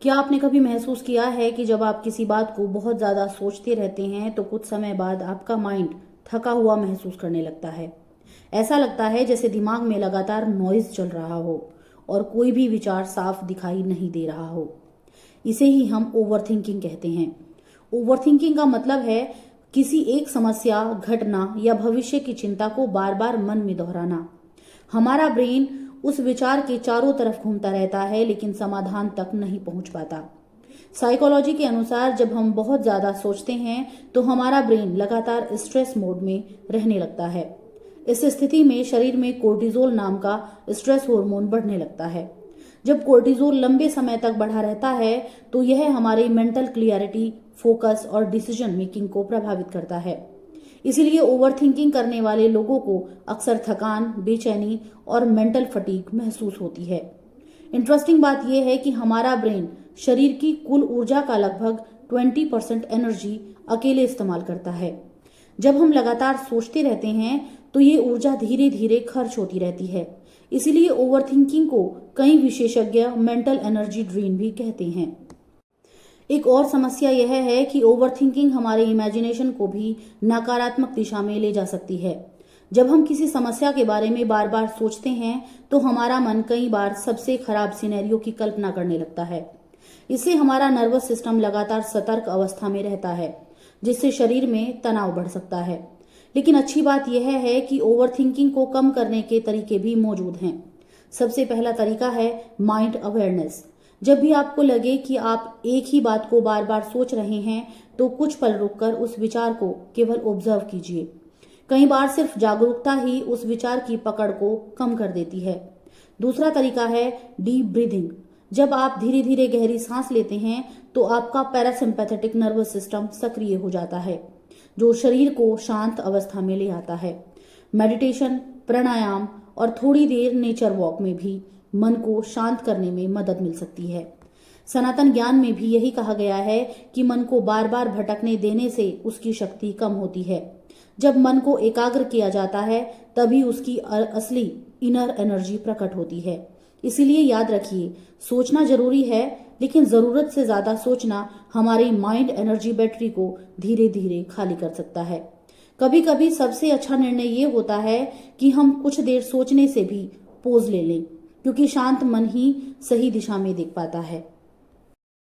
क्या आपने कभी महसूस किया है कि जब आप किसी बात को बहुत ज़्यादा सोचते रहते हैं तो कुछ समय बाद आपका माइंड थका हुआ महसूस करने लगता है। ऐसा लगता है जैसे दिमाग में लगातार नॉइज चल रहा हो और कोई भी विचार साफ दिखाई नहीं दे रहा हो। इसे ही हम ओवरथिंकिंग कहते हैं। ओवरथिंकिंग का मतलब है किसी एक समस्या, घटना या भविष्य की चिंता को बार बार मन में दोहराना। हमारा ब्रेन उस विचार के चारों तरफ घूमता रहता है लेकिन समाधान तक नहीं पहुंच पाता। साइकोलॉजी के अनुसार जब हम बहुत ज्यादा सोचते हैं तो हमारा ब्रेन लगातार स्ट्रेस मोड में रहने लगता है। इस स्थिति में शरीर में कोर्टिजोल नाम का स्ट्रेस हार्मोन बढ़ने लगता है। जब कोर्टिजोल लंबे समय तक बढ़ा रहता है तो यह हमारी मेंटल क्लियरिटी, फोकस और डिसीजन मेकिंग को प्रभावित करता है। इसीलिए ओवरथिंकिंग करने वाले लोगों को अक्सर थकान, बेचैनी और मेंटल फटीग महसूस होती है। इंटरेस्टिंग बात यह है कि हमारा ब्रेन शरीर की कुल ऊर्जा का लगभग 20% एनर्जी अकेले इस्तेमाल करता है। जब हम लगातार सोचते रहते हैं तो ये ऊर्जा धीरे धीरे खर्च होती रहती है। इसीलिए ओवरथिंकिंग को कई विशेषज्ञ मेंटल एनर्जी ड्रेन भी कहते हैं। एक और समस्या यह है कि ओवरथिंकिंग हमारे इमेजिनेशन को भी नकारात्मक दिशा में ले जा सकती है। जब हम किसी समस्या के बारे में बार बार सोचते हैं तो हमारा मन कई बार सबसे खराब सिनेरियो की कल्पना करने लगता है। इससे हमारा नर्वस सिस्टम लगातार सतर्क अवस्था में रहता है, जिससे शरीर में तनाव बढ़ सकता है। लेकिन अच्छी बात यह है कि ओवरथिंकिंग को कम करने के तरीके भी मौजूद हैं। सबसे पहला तरीका है माइंड अवेयरनेस। जब भी आपको लगे कि आप एक ही बात को बार बार सोच रहे हैं तो कुछ पल रुककर उस विचार को केवल ऑब्जर्व कीजिए। कई बार सिर्फ जागरूकता ही उस विचार की पकड़ को कम कर देती है। दूसरा तरीका है डीप ब्रीदिंग। जब आप धीरे धीरे गहरी सांस लेते हैं तो आपका पैरासिम्पैथेटिक नर्वस सिस्टम सक्रिय हो जाता है, जो शरीर को शांत अवस्था में ले आता है। मेडिटेशन, प्राणायाम और थोड़ी देर नेचर वॉक में भी मन को शांत करने में मदद मिल सकती है। सनातन ज्ञान में भी यही कहा गया है कि मन को बार बार भटकने देने से उसकी शक्ति कम होती है। जब मन को एकाग्र किया जाता है तभी उसकी असली इनर एनर्जी प्रकट होती है। इसीलिए याद रखिए, सोचना जरूरी है लेकिन जरूरत से ज्यादा सोचना हमारी माइंड एनर्जी बैटरी को धीरे धीरे खाली कर सकता है। कभी कभी सबसे अच्छा निर्णय ये होता है कि हम कुछ देर सोचने से भी पॉज ले लें, क्योंकि शांत मन ही सही दिशा में देख पाता है।